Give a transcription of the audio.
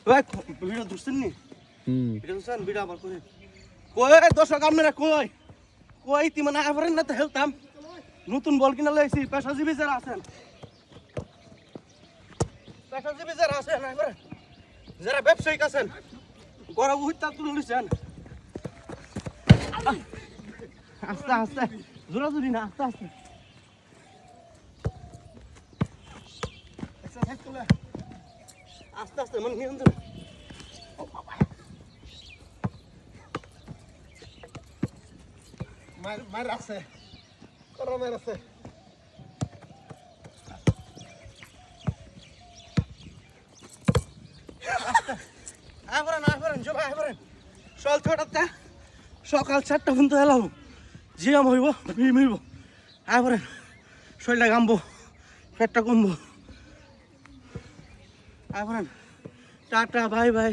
ভাই ভিডিও ধরছেন নি ভিডিও ধরছেন ভিডিও আবার করে কই দর্শক আপনারা কই কই তি মানে আবার না তো হেলতাম নতুন বল কিনা লইছি পেশাজীবী যারা আছেন পেশাজীবী যারা আছেন এবার যারা ব্যবসায়িক আছেন গড়া উইতা তুলে লইছেন আস্তে আস্তে জোরা জোরি না আস্তে আস্তে আস্তে আস্তে মানে নিয়ন্ত্রণ মার আছে করো মার আছে সকাল 4টা পর্যন্ত এলাম জিয়াম হইব মিম হইব আবার শরীরটা গামবো পেটটা কমবো আবার টাটা বাই বাই